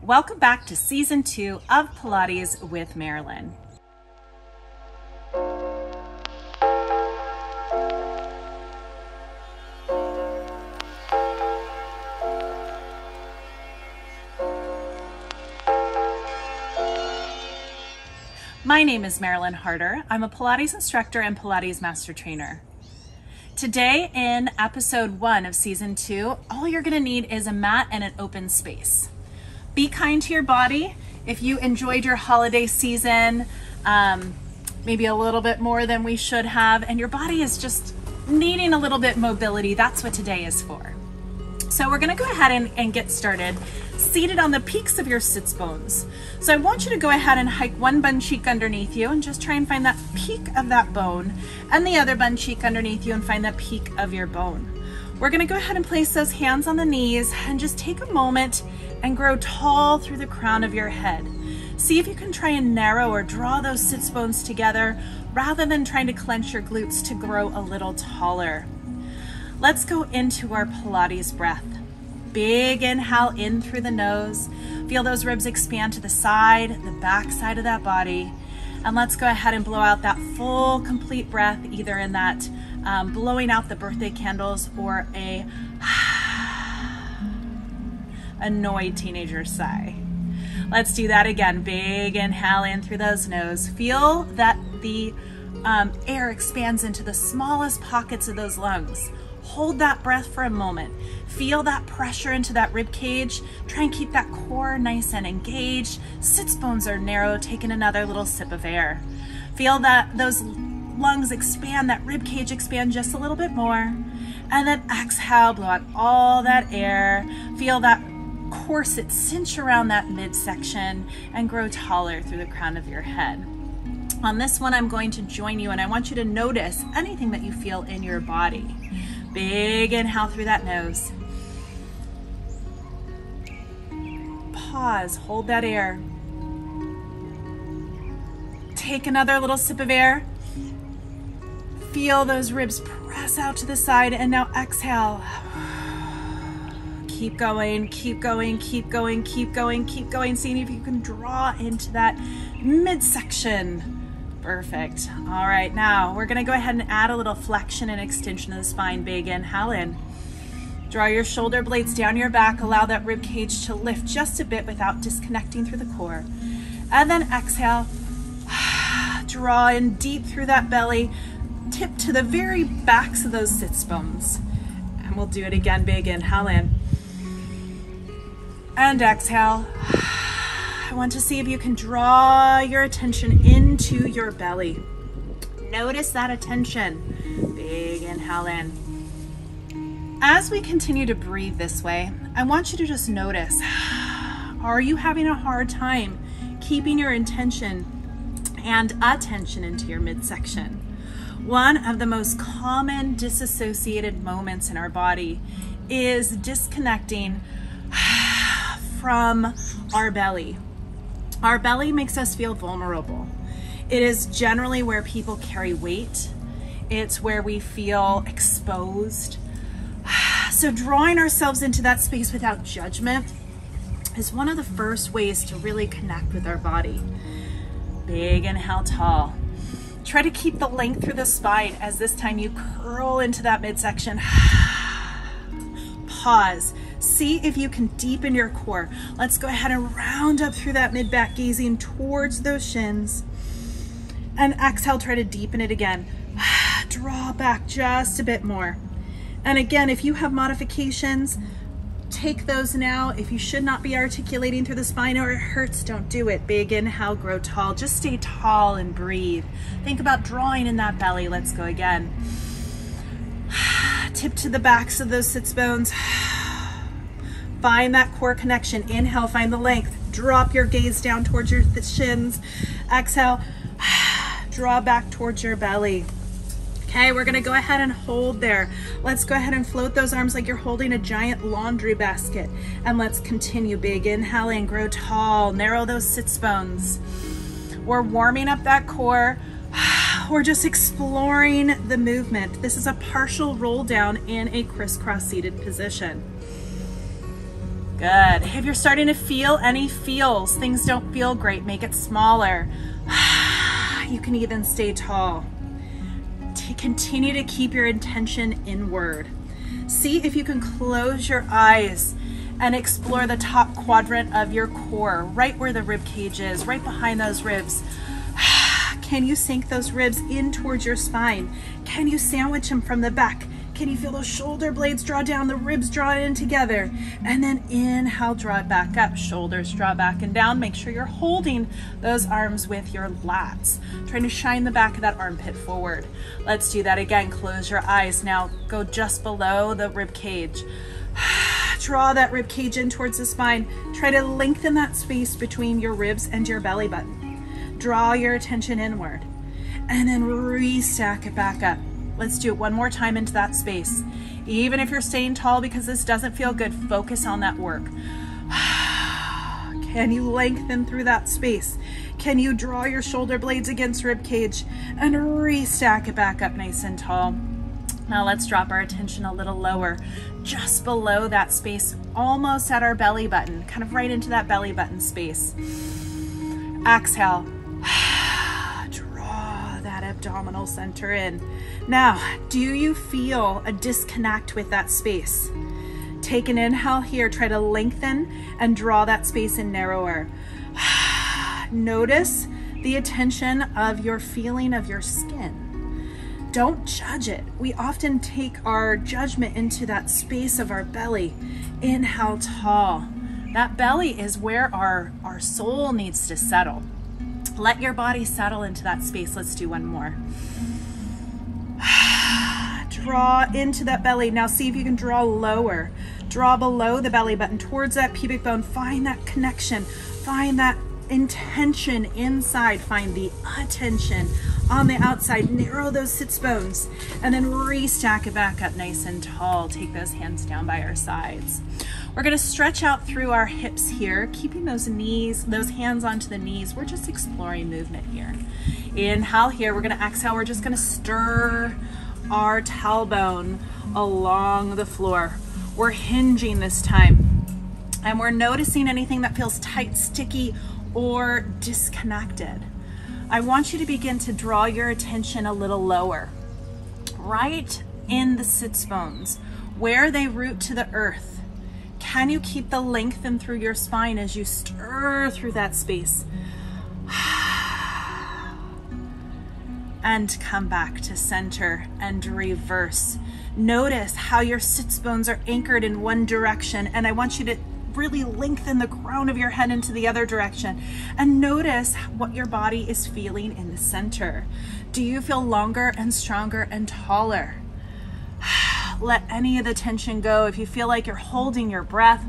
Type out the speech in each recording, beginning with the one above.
Welcome back to season 2 of Pilates with Marilyn. My name is Marilyn Harder. I'm a Pilates instructor and Pilates master trainer. Today in episode 1 of season 2, all you're gonna need is a mat and an open space. Be kind to your body. If you enjoyed your holiday season, maybe a little bit more than we should have, and your body is just needing a little bit mobility, that's what today is for. So we're gonna go ahead and get started seated on the peaks of your sits bones. So I want you to go ahead and hike one bun cheek underneath you and just try and find that peak of that bone, and the other bun cheek underneath you and find that peak of your bone. We're gonna go ahead and place those hands on the knees and just take a moment and grow tall through the crown of your head. See if you can try and narrow or draw those sits bones together rather than trying to clench your glutes to grow a little taller. Let's go into our Pilates breath. Big inhale in through the nose. Feel those ribs expand to the side, the back side of that body. And let's go ahead and blow out that full, complete breath, either in that blowing out the birthday candles or a annoyed teenager sigh. Let's do that again. Big inhale in through those nose. Feel that the air expands into the smallest pockets of those lungs. Hold that breath for a moment. Feel that pressure into that rib cage. Try and keep that core nice and engaged. Sits bones are narrow. Take in another little sip of air. Feel that those lungs expand, that rib cage expand just a little bit more. And then exhale, blow out all that air. Feel that corset cinch around that midsection and grow taller through the crown of your head. On this one, I'm going to join you and I want you to notice anything that you feel in your body. Big inhale through that nose. Pause, hold that air. Take another little sip of air. Feel those ribs press out to the side and now exhale. Keep going, keep going, keep going, keep going, keep going. Seeing if you can draw into that midsection. Perfect. All right, now we're gonna go ahead and add a little flexion and extension of the spine. Big inhale in. Draw your shoulder blades down your back. Allow that rib cage to lift just a bit without disconnecting through the core. And then exhale. Draw in deep through that belly. Tip to the very backs of those sits bones. And we'll do it again. Big inhale in. And exhale. I want to see if you can draw your attention into your belly. Notice that attention. Big inhale in. As we continue to breathe this way, I want you to just notice, are you having a hard time keeping your intention and attention into your midsection? One of the most common disassociated moments in our body is disconnecting from our belly. Our belly makes us feel vulnerable. It is generally where people carry weight. It's where we feel exposed. So drawing ourselves into that space without judgment is one of the first ways to really connect with our body. Big inhale, tall. Try to keep the length through the spine as this time you curl into that midsection. Pause. See if you can deepen your core. Let's go ahead and round up through that mid-back, gazing towards those shins. And exhale, try to deepen it again. Draw back just a bit more. And again, if you have modifications, take those now. If you should not be articulating through the spine or it hurts, don't do it. Big inhale, grow tall. Just stay tall and breathe. Think about drawing in that belly. Let's go again. Tip to the backs of those sits bones. Find that core connection. Inhale, find the length. Drop your gaze down towards your shins. Exhale, draw back towards your belly. Okay, we're gonna go ahead and hold there. Let's go ahead and float those arms like you're holding a giant laundry basket. And let's continue. Big inhale in, grow tall, narrow those sits bones. We're warming up that core. We're just exploring the movement. This is a partial roll down in a crisscross seated position. Good. If you're starting to feel any feels, things don't feel great, make it smaller. You can even stay tall. Continue to keep your intention inward. See if you can close your eyes and explore the top quadrant of your core, right where the rib cage is, right behind those ribs. Can you sink those ribs in towards your spine? Can you sandwich them from the back? Can you feel those shoulder blades draw down, the ribs draw in together? And then inhale, draw it back up, shoulders draw back and down. Make sure you're holding those arms with your lats, trying to shine the back of that armpit forward. Let's do that again. Close your eyes. Now go just below the rib cage. Draw that rib cage in towards the spine. Try to lengthen that space between your ribs and your belly button. Draw your attention inward and then restack it back up. Let's do it one more time into that space. Even if you're staying tall because this doesn't feel good, focus on that work. Can you lengthen through that space? Can you draw your shoulder blades against rib cage and restack it back up nice and tall? Now let's drop our attention a little lower, just below that space, almost at our belly button, kind of right into that belly button space. Exhale. Draw that abdominal center in. Now, do you feel a disconnect with that space? Take an inhale here, try to lengthen and draw that space in narrower. Notice the attention of your feeling of your skin. Don't judge it. We often take our judgment into that space of our belly. Inhale tall. That belly is where our soul needs to settle. Let your body settle into that space. Let's do one more. Draw into that belly. Now see if you can draw lower. Draw below the belly button towards that pubic bone. Find that connection. Find that intention inside. Find the attention on the outside. Narrow those sits bones and then restack it back up nice and tall. Take those hands down by our sides. We're going to stretch out through our hips here, keeping those knees, those hands onto the knees. We're just exploring movement here. Inhale here. We're going to exhale. We're just going to stir our tailbone along the floor. We're hinging this time, and we're noticing anything that feels tight, sticky, or disconnected. I want you to begin to draw your attention a little lower, right in the sits bones, where they root to the earth. Can you keep the lengthen through your spine as you stir through that space? And come back to center and reverse. Notice how your sits bones are anchored in one direction, and I want you to really lengthen the crown of your head into the other direction, and notice what your body is feeling in the center. Do you feel longer and stronger and taller? Let any of the tension go. If you feel like you're holding your breath,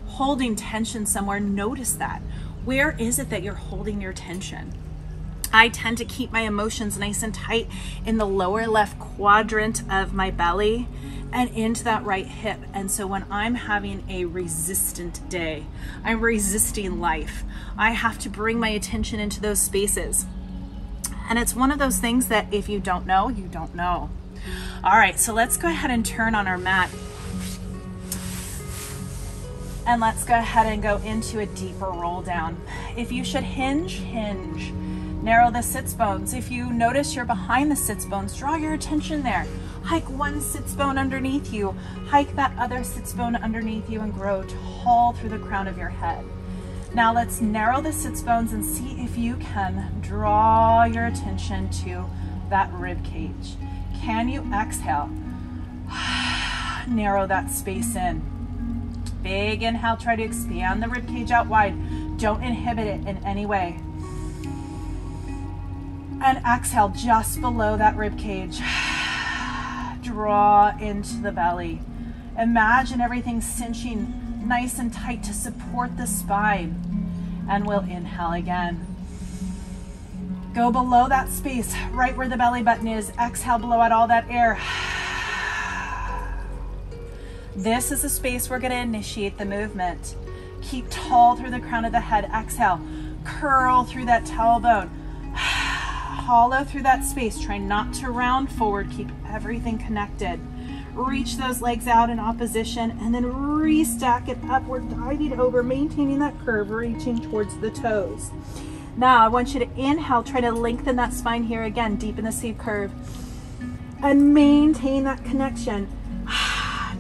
holding tension somewhere, notice that. Where is it that you're holding your tension? I tend to keep my emotions nice and tight in the lower left quadrant of my belly and into that right hip. And so when I'm having a resistant day, I'm resisting life, I have to bring my attention into those spaces. And it's one of those things that if you don't know, you don't know. All right, so let's go ahead and turn on our mat. And let's go ahead and go into a deeper roll down. If you should hinge, hinge. Narrow the sits bones. If you notice you're behind the sits bones, draw your attention there. Hike one sits bone underneath you. Hike that other sits bone underneath you and grow tall through the crown of your head. Now let's narrow the sits bones and see if you can draw your attention to that rib cage. Can you exhale? Narrow that space in. Big inhale, try to expand the rib cage out wide. Don't inhibit it in any way. And exhale just below that rib cage. Draw into the belly. Imagine everything cinching nice and tight to support the spine. And we'll inhale again. Go below that space, right where the belly button is. Exhale, blow out all that air. This is the space we're going to initiate the movement. Keep tall through the crown of the head. Exhale, curl through that tailbone. Hollow through that space. Try not to round forward. Keep everything connected. Reach those legs out in opposition and then restack it up. We're diving over, maintaining that curve, reaching towards the toes. Now I want you to inhale, try to lengthen that spine here again, deep in the C curve, and maintain that connection.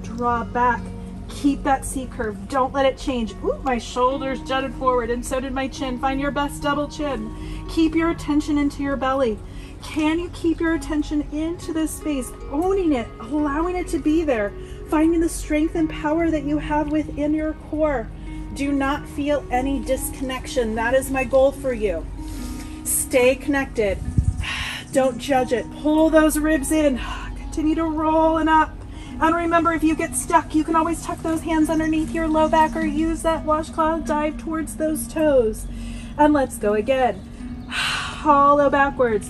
Draw back, keep that C curve, don't let it change. Ooh, my shoulders jutted forward and so did my chin. Find your best double chin. Keep your attention into your belly. Can you keep your attention into this space, owning it, allowing it to be there, finding the strength and power that you have within your core? Do not feel any disconnection. That is my goal for you. Stay connected. Don't judge it. Pull those ribs in. Continue to roll and up. And remember, if you get stuck, you can always tuck those hands underneath your low back or use that washcloth, dive towards those toes. And let's go again. Hollow backwards.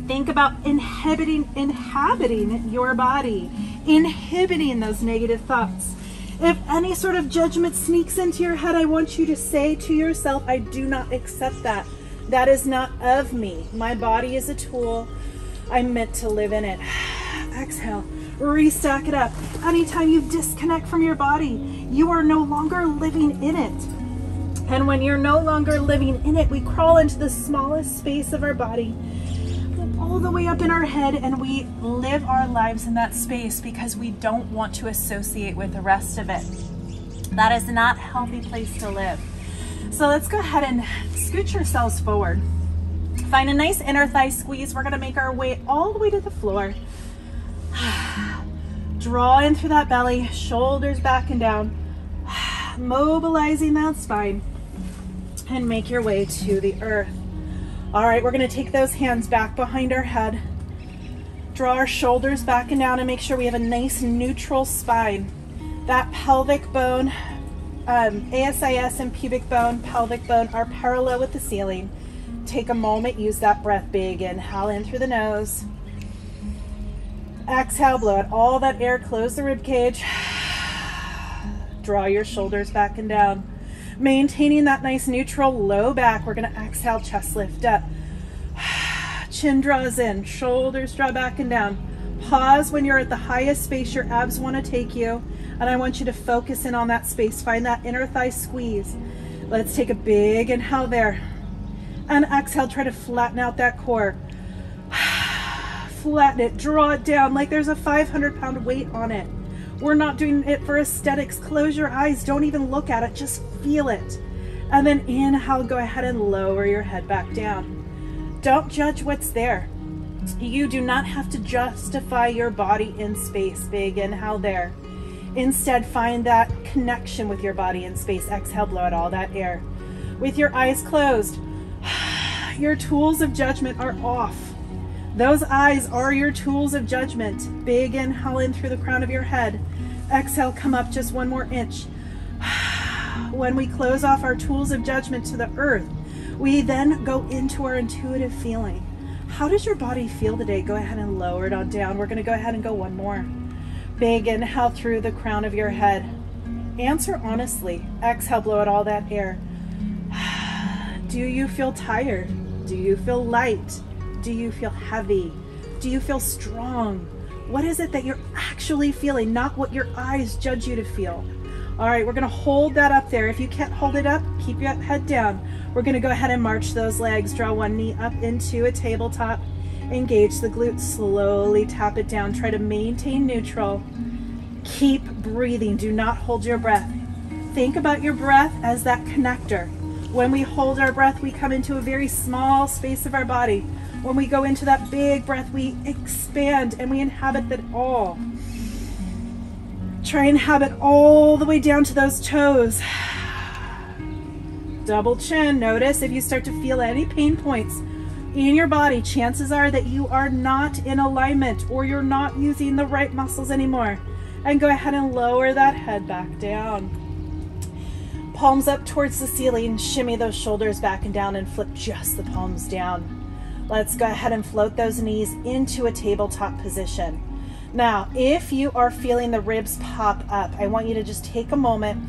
Think about inhabiting your body, inhibiting those negative thoughts. If any sort of judgment sneaks into your head, I want you to say to yourself, I do not accept that. That is not of me. My body is a tool. I'm meant to live in it. Exhale, restack it up. Anytime you disconnect from your body, you are no longer living in it. And when you're no longer living in it, we crawl into the smallest space of our body, all the way up in our head, and we live our lives in that space because we don't want to associate with the rest of it. That is not a healthy place to live. So let's go ahead and scoot yourselves forward. Find a nice inner thigh squeeze. We're going to make our way all the way to the floor. Draw in through that belly, shoulders back and down, mobilizing that spine, and make your way to the earth. All right, we're going to take those hands back behind our head, draw our shoulders back and down, and make sure we have a nice neutral spine. That pelvic bone, ASIS and pubic bone, pelvic bone are parallel with the ceiling. Take a moment, use that breath. Big inhale in through the nose. Exhale, blow out all that air, close the rib cage. Draw your shoulders back and down. Maintaining that nice neutral low back, we're going to exhale, chest lift up. Chin draws in, shoulders draw back and down. Pause when you're at the highest space your abs want to take you, and I want you to focus in on that space. Find that inner thigh squeeze. Let's take a big inhale there. And exhale, try to flatten out that core. Flatten it, draw it down like there's a 500-pound weight on it. We're not doing it for aesthetics. Close your eyes, don't even look at it, just feel it. And then inhale, go ahead and lower your head back down. Don't judge what's there. You do not have to justify your body in space. Big inhale there. Instead, find that connection with your body in space. Exhale, blow out all that air. With your eyes closed, your tools of judgment are off. Those eyes are your tools of judgment. Big inhale in through the crown of your head. Exhale, come up just one more inch. When we close off our tools of judgment to the earth, we then go into our intuitive feeling. How does your body feel today? Go ahead and lower it on down. We're going to go ahead and go one more. Big inhale through the crown of your head. Answer honestly. Exhale, blow out all that air. Do you feel tired? Do you feel light? Do you feel heavy? Do you feel strong? What is it that you're actually feeling, not what your eyes judge you to feel? All right, we're gonna hold that up there. If you can't hold it up, keep your head down. We're gonna go ahead and march those legs. Draw one knee up into a tabletop. Engage the glutes, slowly tap it down. Try to maintain neutral. Keep breathing, do not hold your breath. Think about your breath as that connector. When we hold our breath, we come into a very small space of our body. When we go into that big breath, we expand and we inhabit it all. Try and inhabit all the way down to those toes. Double chin. Notice if you start to feel any pain points in your body, chances are that you are not in alignment or you're not using the right muscles anymore. And go ahead and lower that head back down. Palms up towards the ceiling. Shimmy those shoulders back and down and flip just the palms down. Let's go ahead and float those knees into a tabletop position. Now, if you are feeling the ribs pop up, I want you to just take a moment.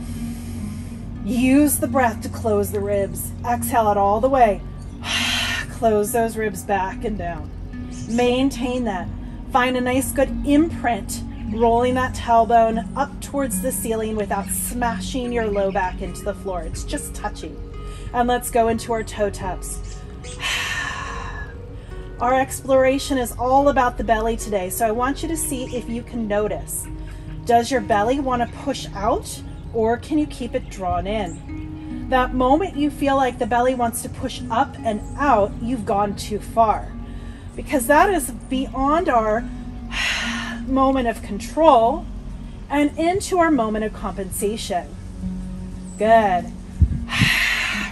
Use the breath to close the ribs. Exhale it all the way. Close those ribs back and down. Maintain that. Find a nice good imprint rolling that tailbone up towards the ceiling without smashing your low back into the floor. It's just touching. And let's go into our toe taps. Our exploration is all about the belly today, so I want you to see if you can notice. Does your belly want to push out, or can you keep it drawn in? That moment you feel like the belly wants to push up and out, you've gone too far, because that is beyond our moment of control and into our moment of compensation. Good.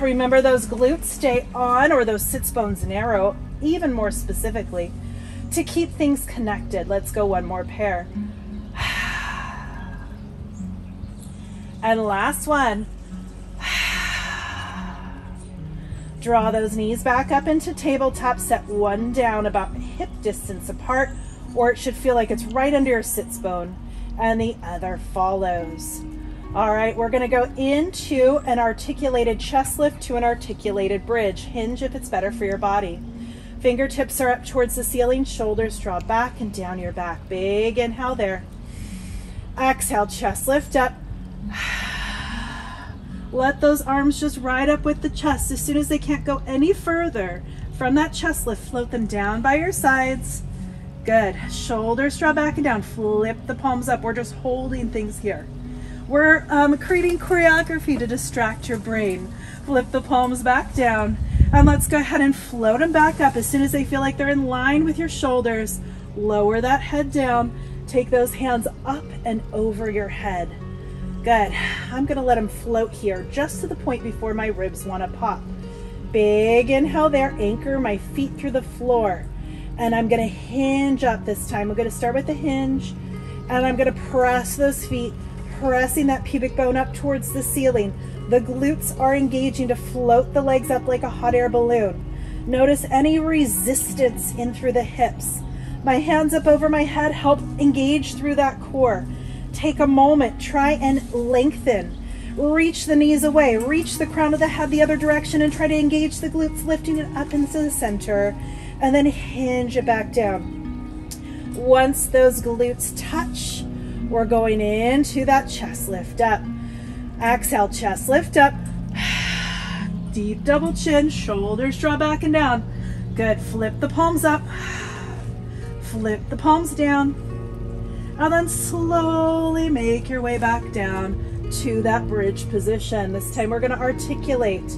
Remember, those glutes stay on, or those sits bones narrow, even more specifically, to keep things connected. Let's go one more pair. And last one. Draw those knees back up into tabletop. Set one down about hip distance apart, or it should feel like it's right under your sits bone, and the other follows. All right, we're going to go into an articulated chest lift to an articulated bridge. Hinge if it's better for your body. Fingertips are up towards the ceiling, shoulders draw back and down your back. Big inhale there. Exhale, chest lift up. Let those arms just ride up with the chest. As soon as they can't go any further from that chest lift, float them down by your sides. Good. Shoulders draw back and down. Flip the palms up. We're just holding things here. We're creating choreography to distract your brain. Flip the palms back down. And let's go ahead and float them back up. As soon as they feel like they're in line with your shoulders, lower that head down. Take those hands up and over your head. Good. I'm going to let them float here just to the point before my ribs want to pop. Big inhale there. Anchor my feet through the floor. And I'm going to hinge up this time. I'm going to start with the hinge. And I'm going to press those feet, pressing that pubic bone up towards the ceiling. The glutes are engaging to float the legs up like a hot air balloon. Notice any resistance in through the hips. My hands up over my head help engage through that core. Take a moment, try and lengthen. Reach the knees away, reach the crown of the head the other direction, and try to engage the glutes, lifting it up into the center, and then hinge it back down. Once those glutes touch, we're going into that chest lift up. Exhale, chest lift up. Deep double chin, shoulders draw back and down. Good, flip the palms up. Flip the palms down. And then slowly make your way back down to that bridge position. This time we're going to articulate,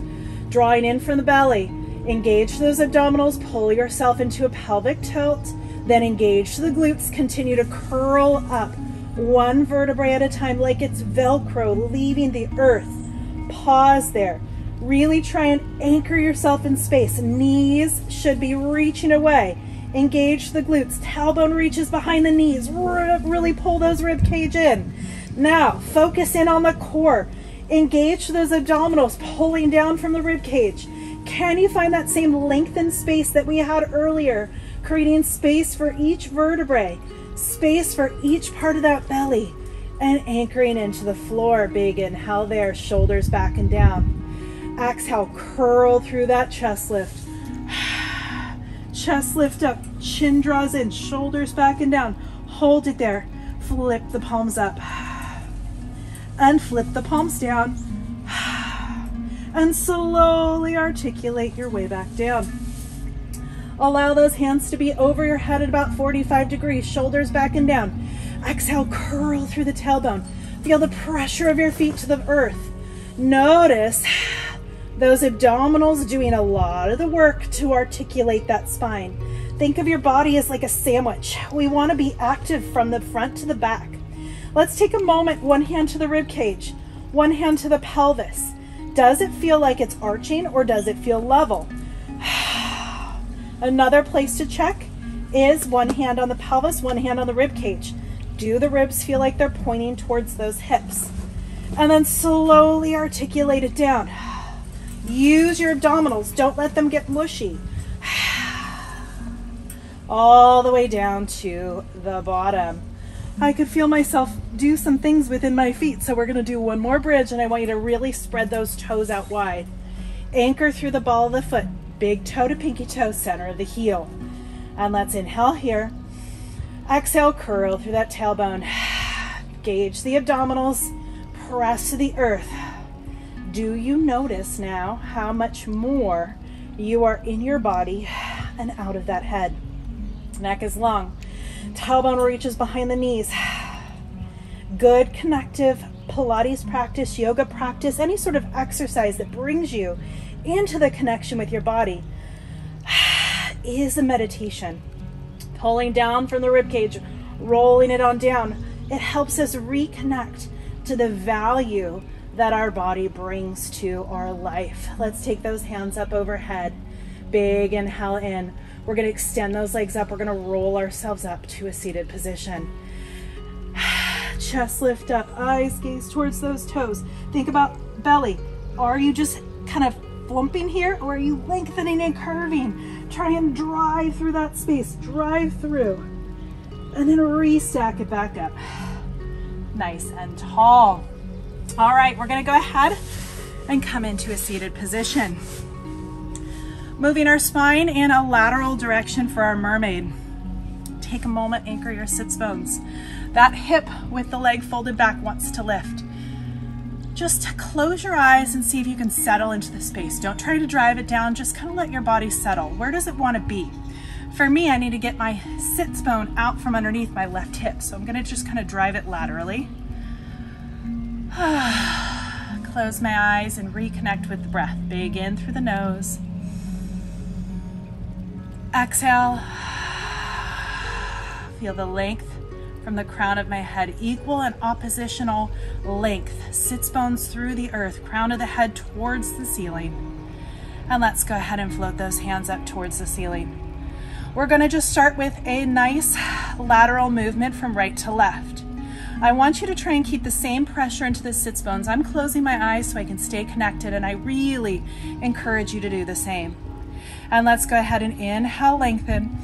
drawing in from the belly. Engage those abdominals, pull yourself into a pelvic tilt, then engage the glutes, continue to curl up one vertebrae at a time like it's Velcro leaving the earth. Pause there. Really try and anchor yourself in space. Knees should be reaching away. Engage the glutes. Tailbone reaches behind the knees. Really pull those rib cage in. Now, focus in on the core. Engage those abdominals, pulling down from the rib cage. Can you find that same lengthened space that we had earlier? Creating space for each vertebrae, space for each part of that belly, and anchoring into the floor. Big inhale there, shoulders back and down. Exhale, curl through that chest lift. Chest lift up, chin draws in, shoulders back and down. Hold it there. Flip the palms up. And flip the palms down. And slowly articulate your way back down. Allow those hands to be over your head at about 45 degrees, shoulders back and down. Exhale, curl through the tailbone. Feel the pressure of your feet to the earth. Notice those abdominals doing a lot of the work to articulate that spine. Think of your body as like a sandwich. We want to be active from the front to the back. Let's take a moment, one hand to the rib cage, one hand to the pelvis. Does it feel like it's arching, or does it feel level? Another place to check is one hand on the pelvis, one hand on the rib cage. Do the ribs feel like they're pointing towards those hips? And then slowly articulate it down. Use your abdominals. Don't let them get mushy. All the way down to the bottom. I could feel myself do some things within my feet, so we're going to do one more bridge, and I want you to really spread those toes out wide. Anchor through the ball of the foot. Big toe to pinky toe, center of the heel. And let's inhale here. Exhale, curl through that tailbone. Gauge the abdominals, press to the earth. Do you notice now how much more you are in your body and out of that head? Neck is long. Tailbone reaches behind the knees. Good connective Pilates practice, yoga practice, any sort of exercise that brings you into the connection with your body is a meditation. Pulling down from the ribcage, rolling it on down. It helps us reconnect to the value that our body brings to our life. Let's take those hands up overhead. Big inhale in. We're going to extend those legs up. We're going to roll ourselves up to a seated position. Chest lift up, eyes gaze towards those toes. Think about belly. Are you just kind of flumping here, or are you lengthening and curving? Try and drive through that space. Drive through. And then restack it back up. Nice and tall. All right, we're going to go ahead and come into a seated position. Moving our spine in a lateral direction for our mermaid. Take a moment, anchor your sits bones. That hip with the leg folded back wants to lift. Just close your eyes and see if you can settle into the space. Don't try to drive it down, just kind of let your body settle. Where does it want to be? For me, I need to get my sits bone out from underneath my left hip. So I'm going to just kind of drive it laterally. Close my eyes and reconnect with the breath. Big in through the nose. Exhale. Feel the length from the crown of my head. Equal and oppositional length. Sits bones through the earth. Crown of the head towards the ceiling. And let's go ahead and float those hands up towards the ceiling. We're going to just start with a nice lateral movement from right to left. I want you to try and keep the same pressure into the sits bones. I'm closing my eyes so I can stay connected, and I really encourage you to do the same. And let's go ahead and inhale, lengthen,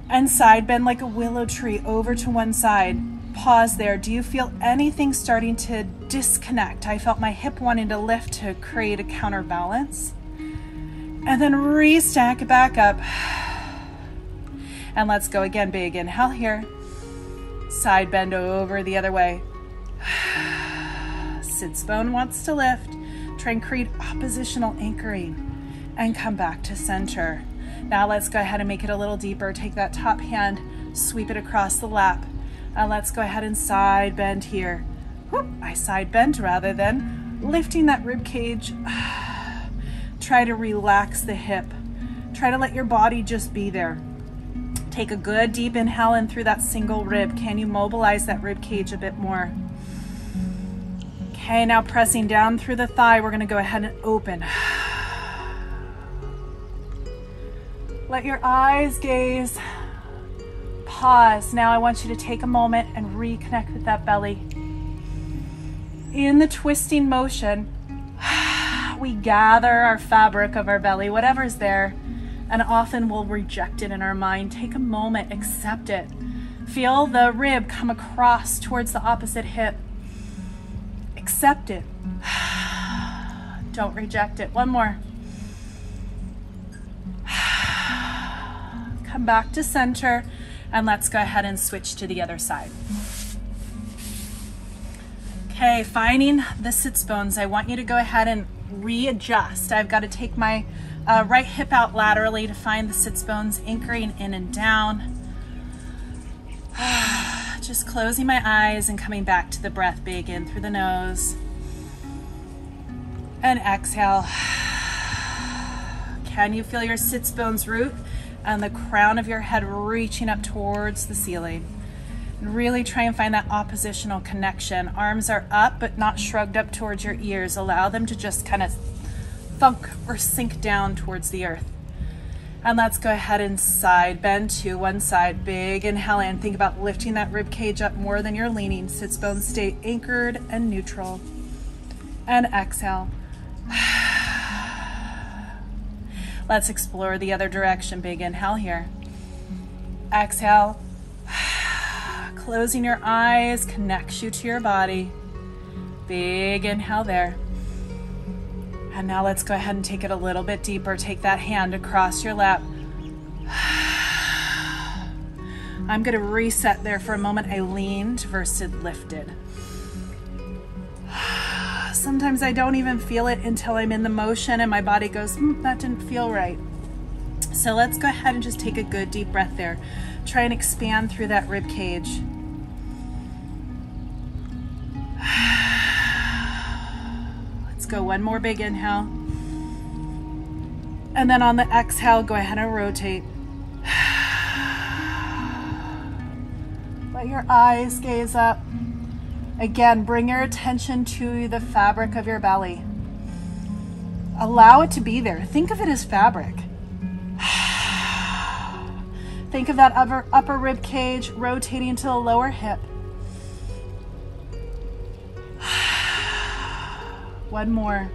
and side bend like a willow tree over to one side. Pause there. Do you feel anything starting to disconnect? I felt my hip wanting to lift to create a counterbalance. And then restack it back up. And let's go again. Big inhale here. Side bend over the other way. Sits bone wants to lift. Try and create oppositional anchoring and come back to center. Now let's go ahead and make it a little deeper. Take that top hand, sweep it across the lap. And let's go ahead and side bend here. Whoop, I side bend rather than lifting that rib cage. Try to relax the hip. Try to let your body just be there. Take a good deep inhale in through that single rib. Can you mobilize that rib cage a bit more? Okay, now pressing down through the thigh, we're gonna go ahead and open. Let your eyes gaze. Pause. Now I want you to take a moment and reconnect with that belly. In the twisting motion, we gather our fabric of our belly, whatever's there, and often we'll reject it in our mind. Take a moment, accept it. Feel the rib come across towards the opposite hip. Accept it. Don't reject it. One more. Come back to center, and let's go ahead and switch to the other side. Okay, finding the sits bones, I want you to go ahead and readjust. I've got to take my right hip out laterally to find the sits bones, anchoring in and down. Just closing my eyes and coming back to the breath. Big in through the nose. And exhale. Can you feel your sits bones root and the crown of your head reaching up towards the ceiling? And really try and find that oppositional connection. Arms are up, but not shrugged up towards your ears. Allow them to just kind of thunk or sink down towards the earth. And let's go ahead and side bend to one side. Big inhale in. Think about lifting that rib cage up more than you're leaning. Sits bones stay anchored and neutral. And exhale. Let's explore the other direction. Big inhale here. Exhale. Closing your eyes connects you to your body. Big inhale there. And now let's go ahead and take it a little bit deeper. Take that hand across your lap. I'm going to reset there for a moment. I leaned versus lifted. Sometimes I don't even feel it until I'm in the motion and my body goes, that didn't feel right. So let's go ahead and just take a good deep breath there. Try and expand through that rib cage. Let's go one more big inhale. And then on the exhale, go ahead and rotate. Let your eyes gaze up. Again, bring your attention to the fabric of your belly. Allow it to be there. Think of it as fabric. Think of that upper rib cage rotating to the lower hip. One more.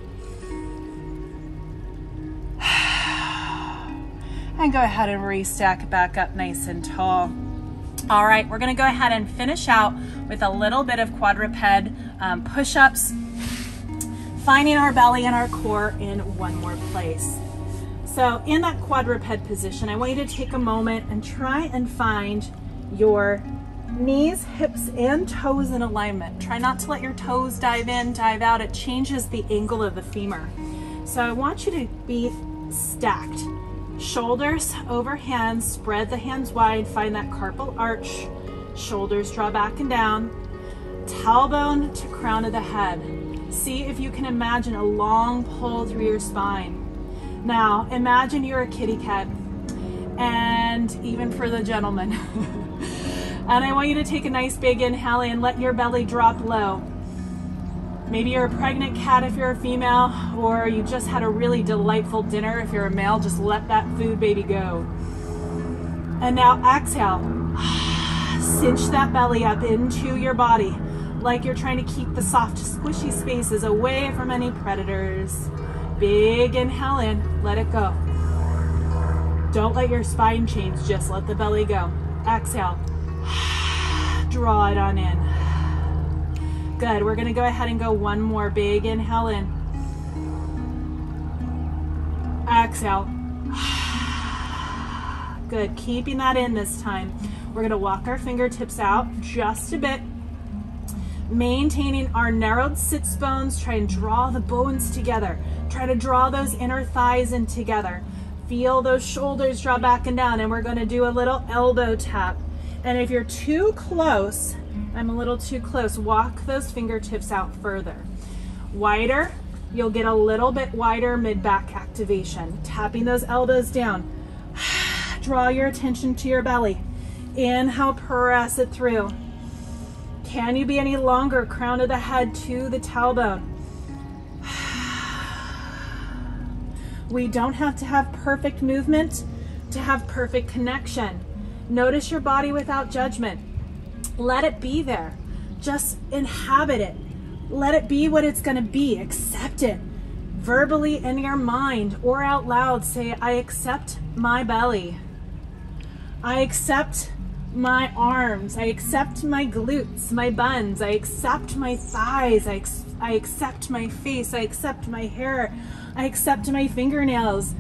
And go ahead and restack it back up nice and tall. All right, we're gonna go ahead and finish out with a little bit of quadruped push-ups, finding our belly and our core in one more place. So in that quadruped position, I want you to take a moment and try and find your knees, hips, and toes in alignment. Try not to let your toes dive in, dive out. It changes the angle of the femur. So I want you to be stacked. Shoulders over hands, spread the hands wide, find that carpal arch. Shoulders draw back and down. Tailbone to crown of the head. See if you can imagine a long pull through your spine. Now, imagine you're a kitty cat, and even for the gentleman. And I want you to take a nice big inhale and let your belly drop low. Maybe you're a pregnant cat if you're a female, or you just had a really delightful dinner if you're a male. Just let that food baby go. And now exhale. Cinch that belly up into your body like you're trying to keep the soft, squishy spaces away from any predators. Big inhale in, let it go. Don't let your spine change, just let the belly go. Exhale. Draw it on in. Good, we're gonna go ahead and go one more big inhale in. Exhale. Good, keeping that in this time. We're gonna walk our fingertips out just a bit. Maintaining our narrowed sits bones, try and draw the bones together. Try to draw those inner thighs in together. Feel those shoulders draw back and down, and we're gonna do a little elbow tap. And if you're too close, I'm a little too close, walk those fingertips out further. Wider, you'll get a little bit wider mid-back activation. Tapping those elbows down. Draw your attention to your belly. Inhale, press it through. Can you be any longer? Crown of the head to the tailbone. We don't have to have perfect movement to have perfect connection. Notice your body without judgment. Let it be there. Just inhabit it. Let it be what it's going to be. Accept it. Verbally in your mind or out loud, say, I accept my belly. I accept my arms. I accept my glutes, my buns. I accept my thighs. I accept my face. I accept my hair. I accept my fingernails.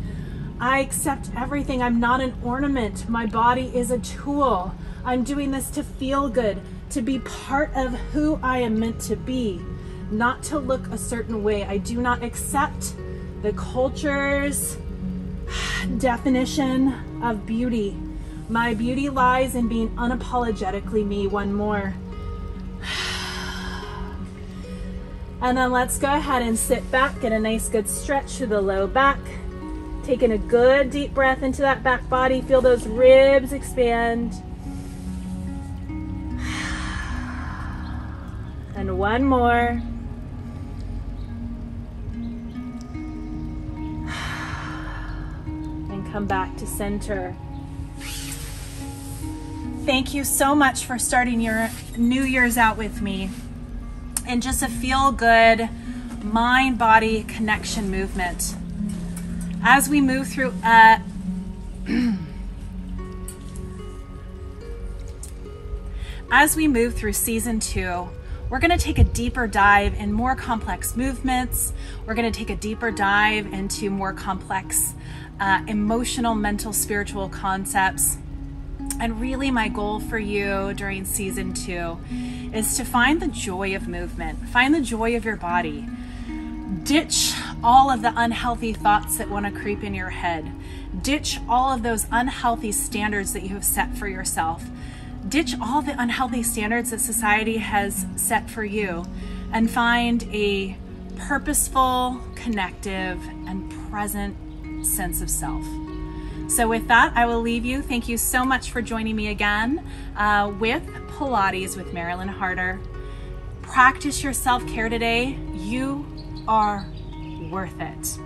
I accept everything. I'm not an ornament. My body is a tool. I'm doing this to feel good, to be part of who I am meant to be, not to look a certain way. I do not accept the culture's definition of beauty. My beauty lies in being unapologetically me. One more. And then let's go ahead and sit back, get a nice good stretch to the low back. Taking a good deep breath into that back body. Feel those ribs expand. And one more. And come back to center. Thank you so much for starting your New Year's out with me in just a feel-good mind-body connection movement. As we move through season 2, we're going to take a deeper dive in more complex movements. We're going to take a deeper dive into more complex emotional, mental, spiritual concepts. And really my goal for you during season 2 is to find the joy of movement, find the joy of your body. Ditch all of the unhealthy thoughts that want to creep in your head. Ditch all of those unhealthy standards that you have set for yourself. Ditch all the unhealthy standards that society has set for you and find a purposeful, connective, and present sense of self. So with that, I will leave you. Thank you so much for joining me again with Pilates with Marilyn Harder. Practice your self-care today. You are worth it.